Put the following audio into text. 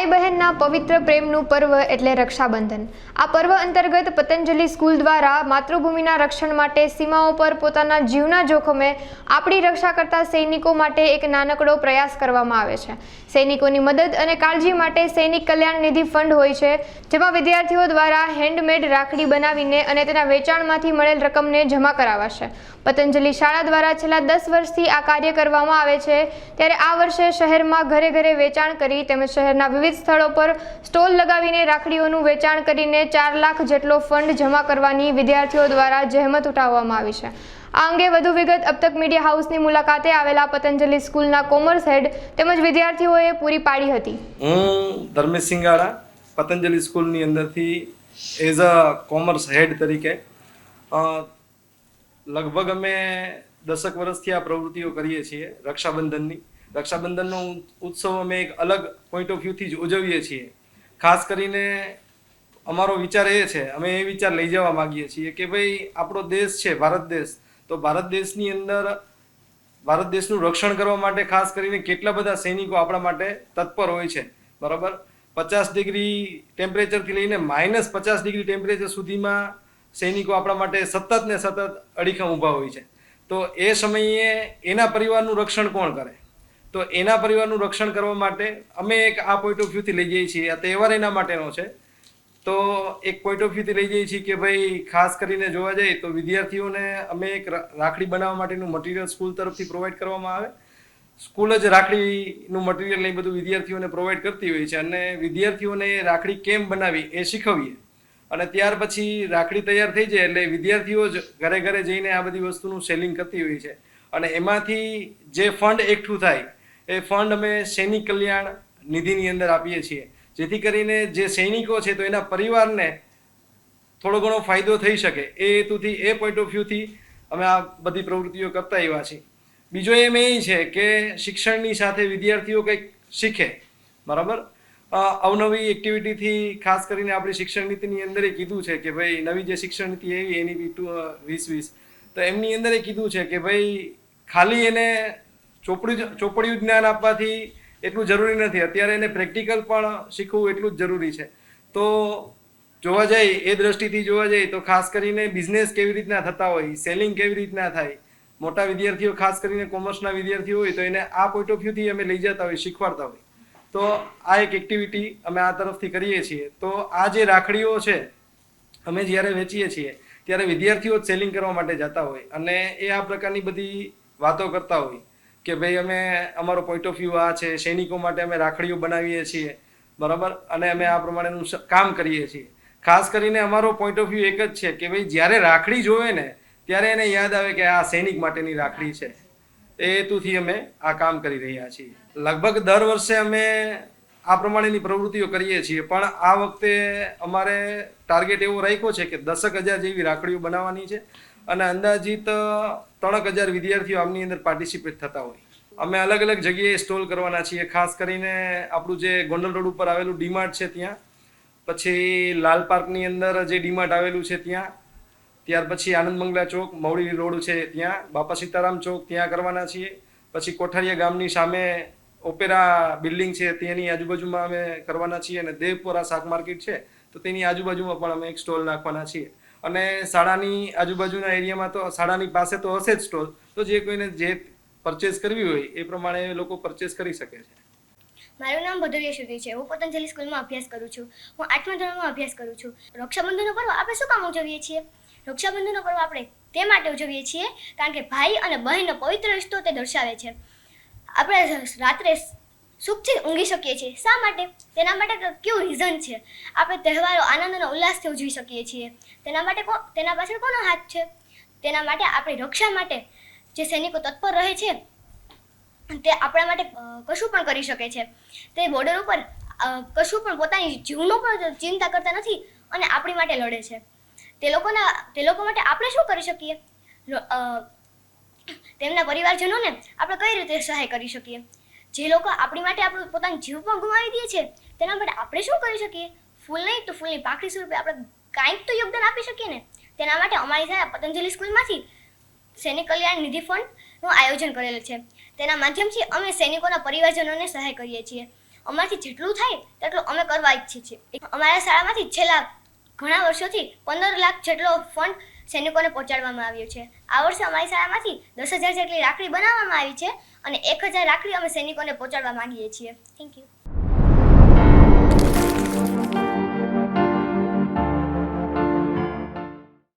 ભાઈ બહેનના પવિત્ર પ્રેમનું પર્વ એટલે રક્ષાબંધન। આ પર્વ અંતર્ગત પતંજલિ સ્કૂલ દ્વારા માતૃભૂમિના રક્ષણ માટે સીમાઓ પર પોતાના જીવના જોખમે આપણી રક્ષા કરતા સૈનિકો માટે એક નાનકડો પ્રયાસ કરવામાં આવે છે। સૈનિકોની મદદ અને કાળજી માટે સૈનિક કલ્યાણ નિધિ ફંડ હોય છે, જેમાં વિદ્યાર્થીઓ દ્વારા હેન્ડમેડ રાખડી બનાવીને અને તેના વેચાણમાંથી મળેલ રકમને જમા કરાવાશે। પતંજલિ શાળા દ્વારા છેલ્લા 10 વર્ષથી આ કાર્ય કરવામાં આવે છે, ત્યારે આ વર્ષે શહેરમાં ઘરે ઘરે વેચાણ કરી તેમજ શહેરના વિવિધ સ્થળો પર સ્ટોલ લગાવીને રાખડીઓનું વેચાણ કરીને 4 લાખ જેટલો ફંડ જમા કરવાની વિદ્યાર્થીઓ દ્વારા જહેમત ઉઠાવવામાં આવી છે। આ અંગે વધુ વિગત અબ તક મીડિયા હાઉસની મુલાકાતે આવેલા પતંજલિ સ્કૂલના કોમર્સ હેડ તેમજ વિદ્યાર્થીઓએ પૂરી પાડી હતી। હું ધર્મેશ સિંગાડા પતંજલિ સ્કૂલની અંદરથી એઝ અ કોમર્સ હેડ તરીકે લગભગ અમે 10 વર્ષથી આ પ્રવૃત્તિઓ કરીએ છીએ। રક્ષાબંધનનો ઉત્સવ અમે એક અલગ પોઈન્ટ ઓફ વ્યૂથી જ ઉજવીએ છીએ। ખાસ કરીને અમારો વિચાર એ છે, અમે એ વિચાર લઈ જવા માગીએ છીએ કે ભાઈ આપણો દેશ છે ભારત દેશ, તો ભારત દેશની અંદર ભારત દેશનું રક્ષણ કરવા માટે ખાસ કરીને કેટલા બધા સૈનિકો આપણા માટે તત્પર હોય છે, બરાબર। 50 ડિગ્રી ટેમ્પરેચરથી લઈને -50 ડિગ્રી ટેમ્પરેચર સુધીમાં સૈનિકો આપણા માટે સતત ને સતત અડીખમ ઊભા હોય છે। તો એ સમયે એના પરિવારનું રક્ષણ કોણ કરે? તો એના પરિવારનું રક્ષણ કરવા માટે અમે એક આ પોઈન્ટ ઓફ વ્યૂથી લઈ જઈએ છીએ। આ તહેવાર એના માટેનો છે, તો એક પોઈન્ટ ઓફ વ્યૂથી લઈ જઈએ છીએ કે ભાઈ ખાસ કરીને જોવા જઈએ તો વિદ્યાર્થીઓને અમે એક રાખડી બનાવવા માટેનું મટીરિયલ સ્કૂલ તરફથી પ્રોવાઈડ કરવામાં આવે। સ્કૂલ જ રાખડીનું મટીરિયલ એ બધું વિદ્યાર્થીઓને પ્રોવાઈડ કરતી હોય છે અને વિદ્યાર્થીઓને રાખડી કેમ બનાવી એ શીખવીએ અને ત્યાર પછી રાખડી તૈયાર થઈ જાય એટલે વિદ્યાર્થીઓ જ ઘરે ઘરે જઈને આ બધી વસ્તુનું સેલિંગ કરતી હોય છે અને એમાંથી જે ફંડ એકઠું થાય એ ફંડ અમે સૈનિક કલ્યાણ નિધિની અંદર આપીએ છીએ, જેથી કરીને જે સૈનિકો છે તો એના પરિવારને થોડો ઘણો ફાયદો થઈ શકે એ હેતુથી, એ પોઈન્ટ ઓફ વ્યૂથી અમે આ બધી પ્રવૃત્તિઓ કરતા આવ્યા છીએ। બીજો એમ એ છે કે શિક્ષણની સાથે વિદ્યાર્થીઓ કંઈક શીખે, બરાબર। અવનવી એક્ટિવિટીથી ખાસ કરીને આપણી શિક્ષણ નીતિની અંદર એ કીધું છે કે ભાઈ નવી જે શિક્ષણ નીતિ એવી એની 2020 તો એમની અંદર એ કીધું છે કે ભાઈ ખાલી એને ચોપડિયું જ્ઞાન આપવાથી એટલું જરૂરી નથી, અત્યારે એને પ્રેક્ટિકલ પણ શીખવું એટલું જ જરૂરી છે। તો જોવા જાય એ દ્રષ્ટિથી જોવા જાય તો ખાસ કરીને બિઝનેસ કેવી રીતના થતા હોય, સેલિંગ કેવી રીતના થાય, મોટા વિદ્યાર્થીઓ ખાસ કરીને કોમર્સના વિદ્યાર્થીઓ હોય તો એને આ પોઈન્ટ ઓફ વ્યૂથી અમે લઈ જતા હોય, શીખવાડતા હોય। તો આ એક એક્ટિવિટી અમે આ તરફથી કરીએ છીએ। તો આ જે રાખડીઓ છે અમે જ્યારે વેચીએ છીએ ત્યારે વિદ્યાર્થીઓ જ સેલિંગ કરવા માટે જતા હોય અને એ આ પ્રકારની બધી વાતો કરતા હોય કે ભાઈ અમે અમારો પોઈન્ટ ઓફ વ્યૂ આ છે, સૈનિકો માટે અમે રાખડીઓ બનાવીએ છીએ, બરાબર, અને અમે આ પ્રમાણેનું કામ કરીએ છીએ। ખાસ કરીને અમારો પોઈન્ટ ઓફ વ્યૂ એક જ છે કે ભાઈ જ્યારે રાખડી જોવે ને ત્યારે એને યાદ આવે કે આ સૈનિક માટેની રાખડી છે, એ હેતુથી અમે આ કામ કરી રહ્યા છીએ। લગભગ દર વર્ષે અમે આ પ્રમાણેની પ્રવૃત્તિઓ કરીએ છીએ, પણ આ વખતે અમારે ટાર્ગેટ એવો રાખ્યો છે કે 10,000 જેવી રાખડીઓ બનાવવાની છે અને અંદાજિત 3,000 વિદ્યાર્થીઓ આમની અંદર પાર્ટિસિપેટ થતા હોય। અમે અલગ અલગ જગ્યાએ સ્ટોલ કરવાના છીએ, ખાસ કરીને આપણું જે ગોંડલ રોડ ઉપર આવેલું ડીમાર્ટ છે ત્યાં, પછી લાલ પાર્કની અંદર જે ડીમાર્ટ આવેલું છે ત્યાં, ત્યાર પછી આનંદ મંગલા ચોક મવડી રોડ છે ત્યાં, બાપા સીતારામ ચોક ત્યાં કરવાના છીએ, પછી કોઠારિયા ગામની સામે ઓપેરા બિલ્ડિંગ છે તેની આજુબાજુમાં અમે કરવાના છીએ અને દેવપોરા શાક માર્કેટ છે તો તેની આજુબાજુમાં પણ અમે એક સ્ટોલ નાખવાના છીએ અને શાળાની આજુબાજુના એરિયામાં તો શાળાની પાસે તો હશે જ સ્ટોલ, તો જે કોઈને જે પરચેસ કરવી હોય એ પ્રમાણે લોકો પરચેસ કરી શકે છે। મારું નામ ભદરિયા શ્રુતિ છે। હું પતંજલિ સ્કૂલમાં અભ્યાસ કરું છું। હું 8મા ધોરણમાં અભ્યાસ કરું છું। રક્ષાબંધનનો પર્વ આપણે શું કામ ઉજવીએ છીએ? રક્ષાબંધનનો પર્વ આપણે તે માટે ઉજવીએ છીએ કારણ કે ભાઈ અને બહેનનો પવિત્ર રિશ્તો તે દર્શાવે છે। આપણે રાત્રે સુખથી ઊંઘી શકીએ છીએ। શા માટે? તેના માટે કેવું રીઝન છે? આપણે તહેવારો આનંદ અને ઉલ્લાસથી ઉજવી શકીએ છીએ। તેના પાછળ કોનો હાથ છે? તેના માટે આપણી રક્ષા માટે જે સૈનિકો તત્પર રહે છે તે આપણા માટે કશું પણ કરી શકે છે। તે બોર્ડર ઉપર કશું પણ પોતાની જીવનો પણ ચિંતા કરતા નથી અને આપણી માટે લડે છે। તે લોકો માટે આપણે શું કરી શકીએ? તેમના પરિવારજનોને આપણે કઈ રીતે સહાય કરી શકીએ? જે લોકો આપણી માટે આપણું પોતાનો જીવ પણ ગુમાવી દે છે તેના માટે આપણે શું કરી શકીએ? ફૂલ નહીં તો ફૂલની પાકડી સ્વરૂપે આપણે કાંઈક તો યોગદાન આપી શકીએ ને। તેના માટે અમારી સાથે પતંજલિ સ્કૂલમાંથી સૈનિક કલ્યાણ નિધિ ફંડનું આયોજન કરેલ છે। તેના માધ્યમથી અમે સૈનિકોના પરિવારજનોને સહાય કરીએ છીએ। અમારાથી જેટલું થાય તેટલું અમે કરવા ઈચ્છીએ છીએ. અમારા શાળામાંથી છેલ્લા ઘણા વર્ષોથી 15 લાખ જેટલો ફંડ સૈનિકોને પહોંચાડવામાં આવ્યો છે. આ વર્ષે અમારી શાળામાંથી 10,000 જેટલી રાખડી બનાવવામાં આવી છે અને 1,000 રાખડી અમે સૈનિકોને પહોંચાડવા માંગીએ છીએ. Thank you.